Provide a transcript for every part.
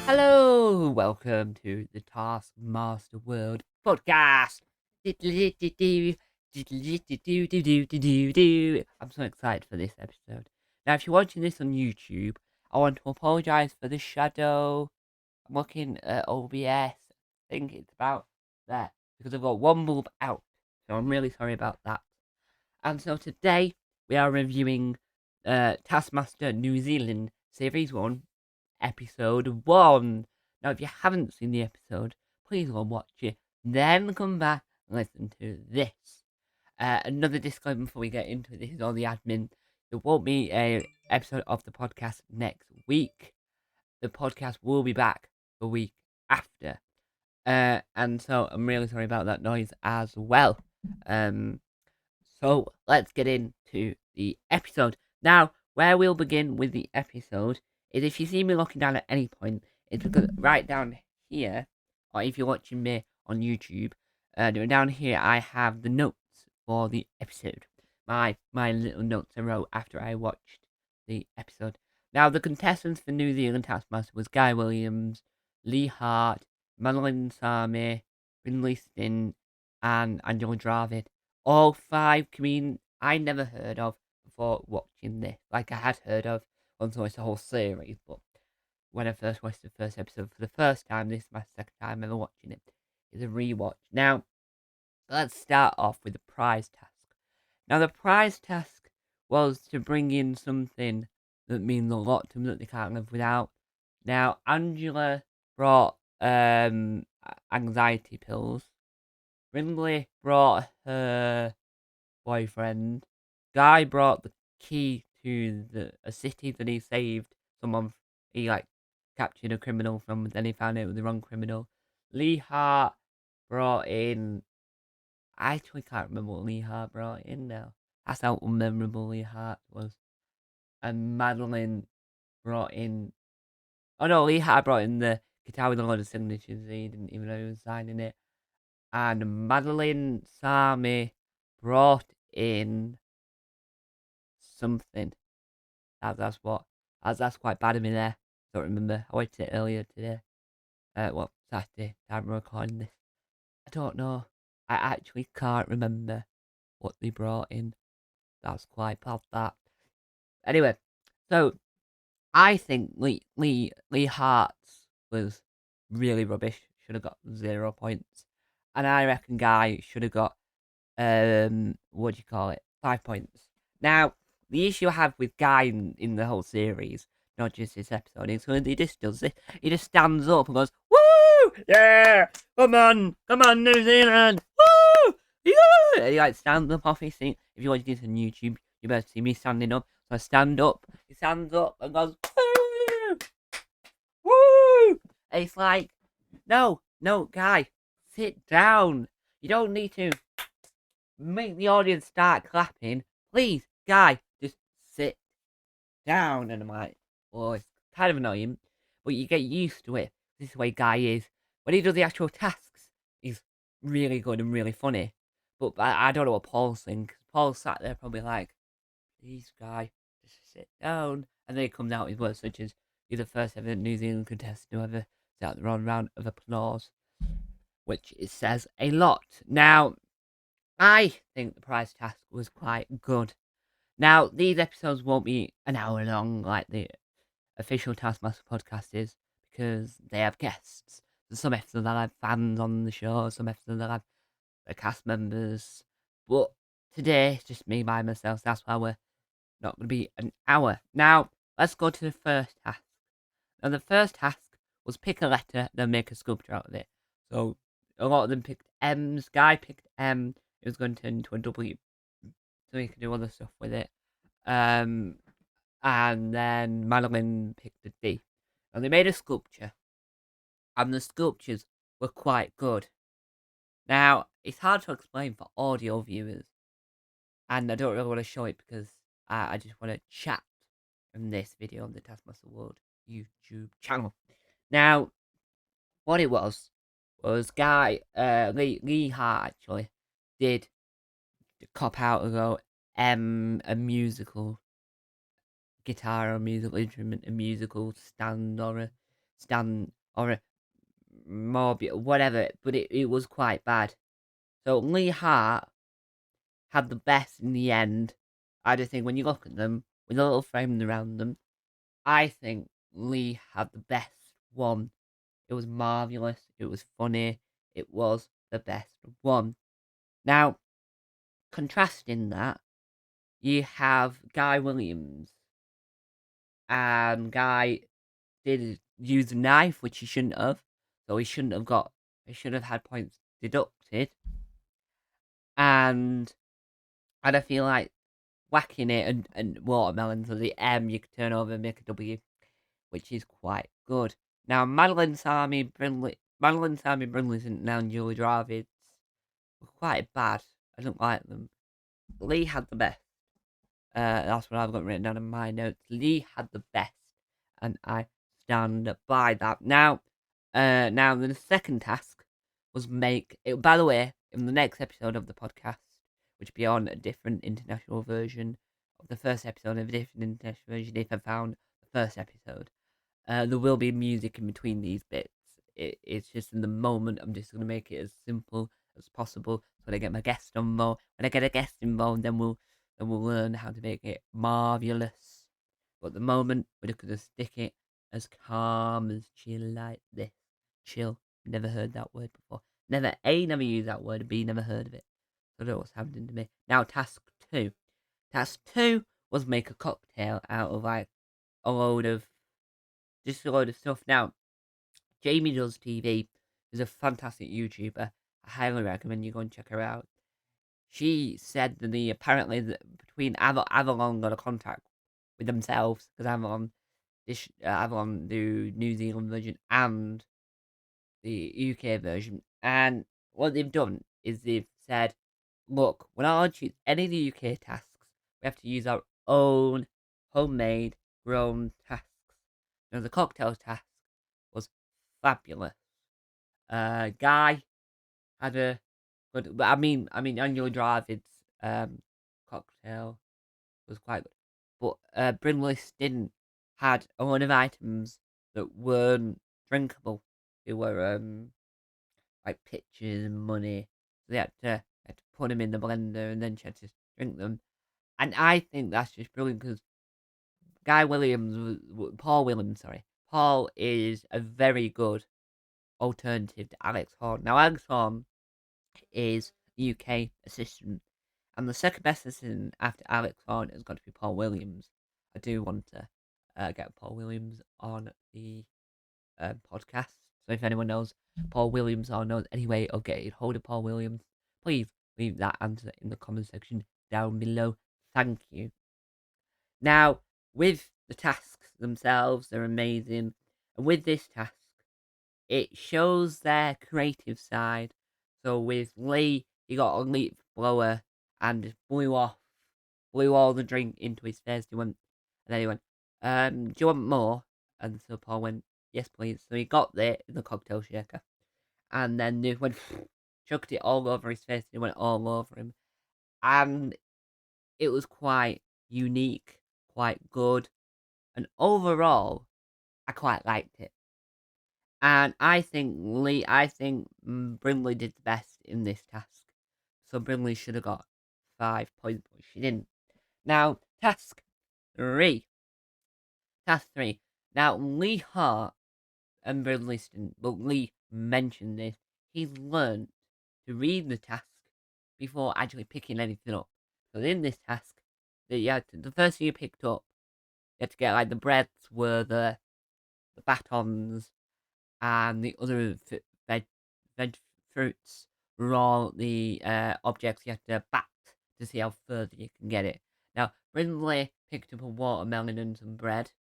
Hello, welcome to the Taskmaster World podcast. I'm so excited for this episode. Now, if you're watching this on YouTube, I want to apologize for the shadow. I'm looking at OBS. I think it's about there because I've got one bulb out, so I'm really sorry about that. And so today we are reviewing Taskmaster New Zealand Series 1, Episode 1. Now, if you haven't seen the episode, please go and watch it, then come back and listen to this. Another disclaimer before we get into this is all the admin. There won't be a episode of the podcast next week. The podcast will be back the week after. And so I'm really sorry about that noise as well. So let's get into the episode. Now, where we'll begin with the episode is if you see me looking down at any point, it's because right down here, or if you're watching me on YouTube, down here I have the notes for the episode. My little notes I wrote after I watched the episode. Now, the contestants for New Zealand Taskmaster was Guy Williams, Lee Hart, Madeline Sami, Brindley Stin, and Angela Dravid. All 5 comedians I never heard of before watching this. Like, I had heard of once I watched the whole series, but when I first watched the first episode for the first time, this is my second time ever watching it. It's a rewatch. Now, let's start off with the prize task. Now, the prize task was to bring in something that means a lot to them that they can't live without. Now, Angela brought anxiety pills. Brindley brought her boyfriend. Guy brought the key to a city that he saved someone. He captured a criminal from, then he found out it was the wrong criminal. Lee Hart brought in. I actually can't remember what Lee Hart brought in now. That's how unmemorable Lee Hart was. And Madeline brought in. Oh no, Lee Hart brought in the guitar with a lot of signatures. He didn't even know he was signing it. And Madeline Sami brought in something. That's quite bad of me there. Don't remember. I watched it earlier today. Saturday. I'm recording this. I don't know. I actually can't remember what they brought in. That's quite bad. That. Anyway, so I think Lee Hart's was really rubbish. Should have got 0 points, and I reckon Guy should have got what do you call it? 5 points. Now, the issue I have with Guy in the whole series, not just this episode, is when he just does this. He just stands up and goes, "Woo! Yeah! Come on, New Zealand! Woo! Yeah!" And he stands up off his seat. If you watch this on YouTube, you better see me standing up. So I stand up. He stands up and goes, "Woo! Woo!" And it's like, no, Guy, sit down. You don't need to make the audience start clapping. Please, Guy, just sit down. And I'm like, oh, it's kind of annoying, but you get used to it. This is the way Guy is. When he does the actual tasks, he's really good and really funny. But I don't know what Paul's thinking. Paul's sat there probably like, please, Guy, just sit down. And then he comes out with words such as, you're the first ever New Zealand contestant who ever set the wrong round of applause, which it says a lot. Now, I think the prize task was quite good. Now, these episodes won't be an hour long like the official Taskmaster podcast is, because they have guests. There's some episodes that have fans on the show, some episodes that have the cast members. But today, it's just me by myself, so that's why we're not going to be an hour. Now, let's go to the first task. Now, the first task was pick a letter, then make a sculpture out of it. So, a lot of them picked M's. Guy picked M. It was going to turn into a W, so he could do other stuff with it. And then Madeline picked a D. And they made a sculpture, and the sculptures were quite good. Now, it's hard to explain for audio viewers, and I don't really want to show it because I just want to chat in this video on the Taskmaster World YouTube channel. Now, what it was Guy, Lee Hart actually did cop out and go, a musical guitar or a musical instrument, a musical stand or a stand or a whatever, but it was quite bad. So Lee Hart had the best in the end. I just think when you look at them with a little frame around them, I think Lee had the best one. It was marvelous. It was funny. It was the best one. Now, contrasting that, you have Guy Williams. Guy did use a knife, which he shouldn't have. So he shouldn't have got. He should have had points deducted. And I feel like whacking it and watermelon, so the M you could turn over and make a W, which is quite good. Now, Madeline Sammy Brindley and Julie Dravids were quite bad. I don't like them. Lee had the best. That's what I've got written down in my notes. Lee had the best, and I stand by that. Now, the second task was make it. By the way, in the next episode of the podcast, which will be on a different international version of the first episode of a different international version, if I found the first episode, there will be music in between these bits. It's just in the moment. I'm just gonna make it as simple as possible. So when I get my guest involved, then we'll learn how to make it marvelous. But at the moment, we're just gonna stick it as calm as chill like this. Chill. Never heard that word before. Never used that word. B, never heard of it. So I don't know what's happening to me. Now, task 2. Task 2 was make a cocktail out of like a load of stuff. Now, Jamie Does TV is a fantastic YouTuber. I highly recommend you go and check her out. She said that apparently between Avalon got a contract with themselves because Avalon do New Zealand version and the UK version, and what they've done is they've said, look, when I choose any of the UK tasks, we have to use our own homemade grown tasks. Now the cocktail task was fabulous. Guy had a good, but I mean, Angela Dravid's cocktail was quite good, but Brimley's didn't had a lot of items that weren't drinkable. They were like pictures and money. So they had to put them in the blender and then she had to drink them. And I think that's just brilliant because Paul is a very good alternative to Alex Horn. Now, Alex Horn is UK assistant, and the second best assistant after Alex Horn has got to be Paul Williams. I do want to get Paul Williams on the podcast. So if anyone knows Paul Williams or knows any way of getting hold of Paul Williams, please leave that answer in the comment section down below. Thank you. Now, with the tasks themselves, they're amazing. And with this task, it shows their creative side. So with Lee, he got a leaf blower and just blew all the drink into his face. And then he went, do you want more? And so Paul went, yes, please. So he got there in the cocktail shaker. And then he went, chucked it all over his face. It went all over him. And it was quite unique, quite good. And overall, I quite liked it. And I think Brimley did the best in this task. So Brimley should have got 5 points, but she didn't. Now, task 3. Task 3. Now, Lee Hart and Brimley didn't, but Lee mentioned this. He learned to read the task before actually picking anything up. So in this task, the first thing you picked up, you had to get like the breads were the batons, and the other veg fruits were all the objects you have to bat to see how further you can get it. Now, Brindley picked up a watermelon and some bread.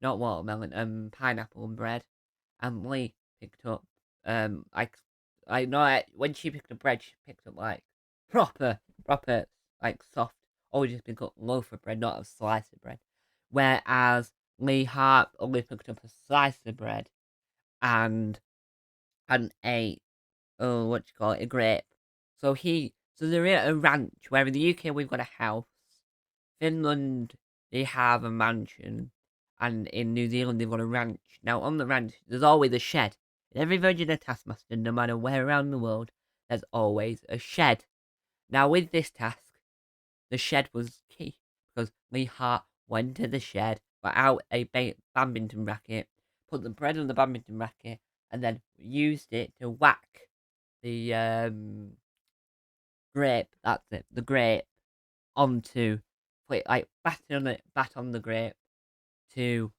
Not watermelon, pineapple and bread. And Lee picked up, when she picked up bread, she picked up, like, proper, like, soft, always just pick up loaf of bread, not a slice of bread. Whereas Lee Hart only picked up a slice of bread and a a grape. So they're at a ranch where in the UK we've got a house. Finland, they have a mansion, and in New Zealand they've got a ranch. Now on the ranch, there's always a shed. In every version of Taskmaster, no matter where around the world, there's always a shed. Now with this task, the shed was key because Lee Hart went to the shed, got out a badminton racket, put the bread on the badminton racket, and then used it to whack the grape. That's it, the grape onto, like bat on the grape to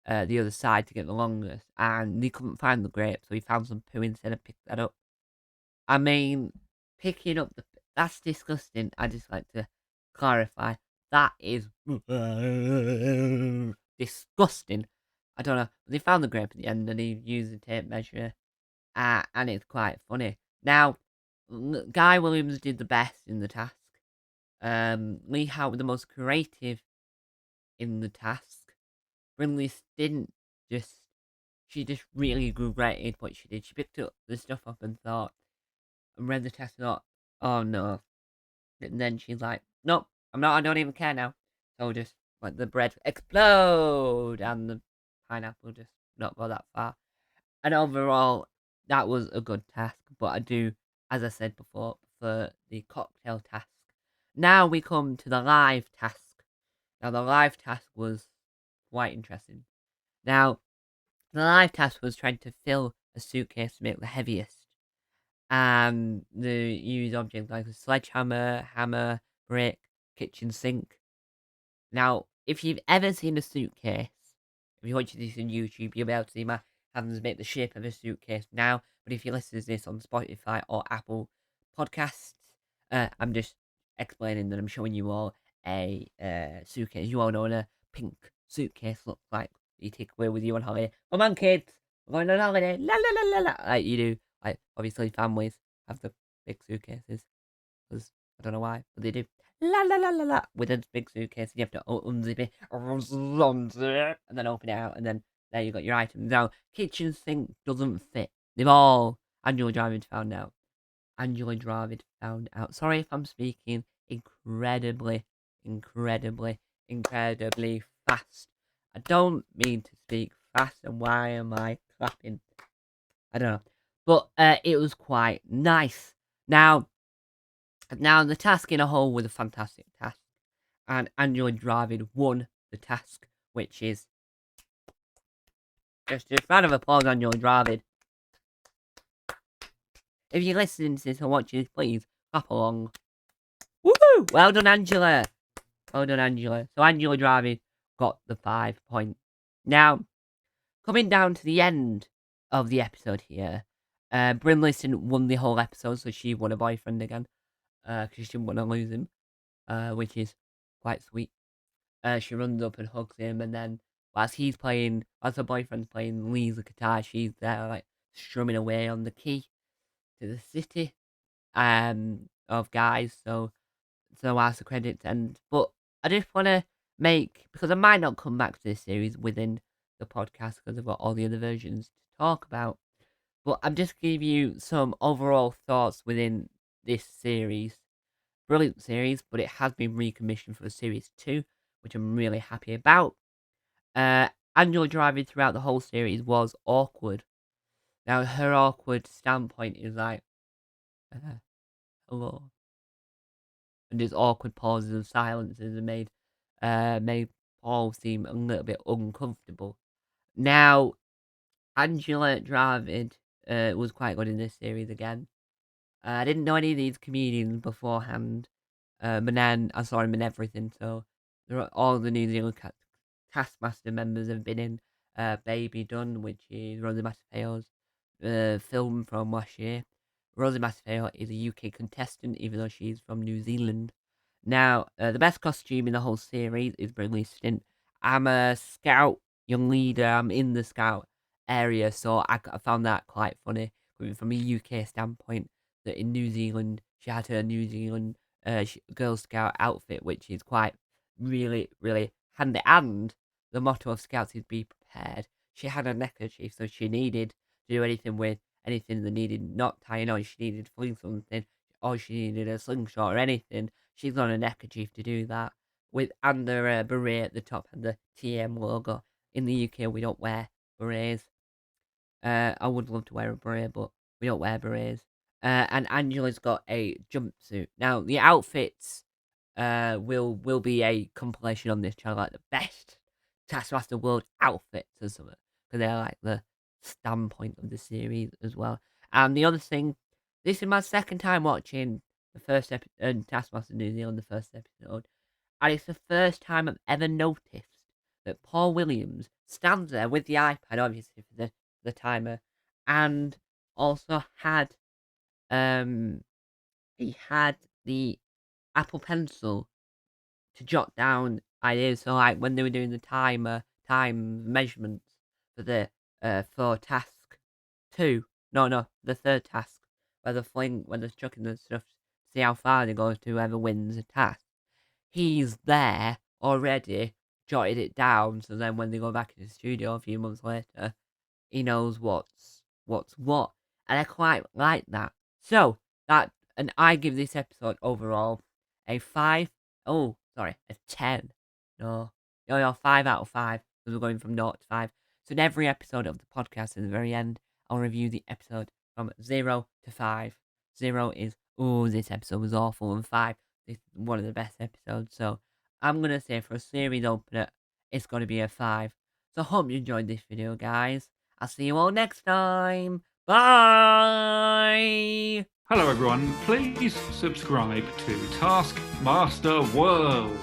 the other side to get the longest, and he couldn't find the grape, so he found some poo instead and picked that up. I mean, picking up that's disgusting. I just like to clarify that is disgusting. I don't know. They found the grape at the end, and he used a tape measure, and it's quite funny. Now, Guy Williams did the best in the task. Lee Hart was the most creative in the task. Brinley didn't just. She just really regretted what she did. She picked up the stuff up and read the test and thought, oh no. And then she's like, nope, I don't even care now. So just let the bread explode and the pineapple just not go that far. And overall, that was a good task. But I do, as I said before, for the cocktail task. Now we come to the live task. Now the live task was quite interesting. Now, the live task was trying to fill a suitcase to make the heaviest. And the use objects like a sledgehammer, hammer, brick, kitchen sink. Now, if you've ever seen a suitcase, if you watch this on YouTube, you'll be able to see my hands make the shape of a suitcase now. But if you listen to this on Spotify or Apple Podcasts, I'm just explaining that I'm showing you all a suitcase. You all know what a pink suitcase looks like. You take away with you on holiday. Come on, kids, we're going on holiday. La la la la la. Like you do. Like obviously, families have the big suitcases because I don't know why, but they do. La la la la la with a big suitcase. You have to unzip it, and then open it out, and then there you got your items. Now, kitchen sink doesn't fit. They've all Angela Dravid found out. Angela Dravid found out. Sorry if I'm speaking incredibly fast. I don't mean to speak fast, and why am I clapping? I don't know. But it was quite nice. Now the task in a whole was a fantastic task. And Angela Dravid won the task, which is just a round of applause, Angela Dravid. If you're listening to this or watching this, please clap along. Woohoo! Well done, Angela. Well done, Angela. So Angela Dravid got the 5 points. Now, coming down to the end of the episode here, Bryn Liston won the whole episode, so she won a boyfriend again, because she didn't want to lose him, which is quite sweet. She runs up and hugs him, and then whilst her boyfriend's playing Lee's guitar, she's there like strumming away on the key to the city of guys. So whilst the credits end, but I just want to make, because I might not come back to this series within the podcast because I've got all the other versions to talk about, but I'm just giving you some overall thoughts within this series. Brilliant series, but it has been recommissioned for a series 2, which I'm really happy about. Angela Driving throughout the whole series was awkward. Now her awkward standpoint is like, hello, and there's awkward pauses and silences and made Paul seem a little bit uncomfortable. Now Angela Dravid was quite good in this series again. I didn't know any of these comedians beforehand, but then I saw him in everything. So all the New Zealand Taskmaster members have been in Baby Done, which is Rosie Mattapeo's film from last year. Rosie Mattapeo is a UK contestant, even though she's from New Zealand. Now, the best costume in the whole series is Brinley Stint. I'm a scout, young leader. I'm in the scout area, so I found that quite funny. From a UK standpoint, that in New Zealand, she had her New Zealand Girl Scout outfit, which is quite really handy. And the motto of Scouts is be prepared. She had a neckerchief, so she needed to do anything that needed not tying on. She needed to fling something, or she needed a slingshot or anything. She's got a neckerchief to do that, and the beret at the top and the TM logo. In the UK, we don't wear berets. I would love to wear a beret, but we don't wear berets. And Angela's got a jumpsuit. Now, the outfits will be a compilation on this channel, like the best Taskmaster World outfits or something, because they're like the standpoint of the series as well. And the other thing, this is my second time watching the first episode, Taskmaster New Zealand, the first episode, and it's the first time I've ever noticed that Paul Williams stands there with the iPad, obviously for the timer, and also had he had the Apple Pencil to jot down ideas. So like when they were doing the time measurements for the for task 2, no, the third task, where they're chucking the stuff to see how far they go to whoever wins the task. He's there already, jotted it down, so then when they go back in the studio a few months later, he knows what's what, and I quite like that. So and I give this episode overall a 5. Oh, sorry, a 10. No, 5 out of 5, because we're going from 0 to 5. So in every episode of the podcast, at the very end, I'll review the episode from 0 to 5. 0 is, oh, this episode was awful, and 5, this is one of the best episodes. So I'm gonna say for a series opener, it's gonna be a 5. So hope you enjoyed this video, guys. I'll see you all next time. Bye! Hello everyone, please subscribe to Taskmaster World.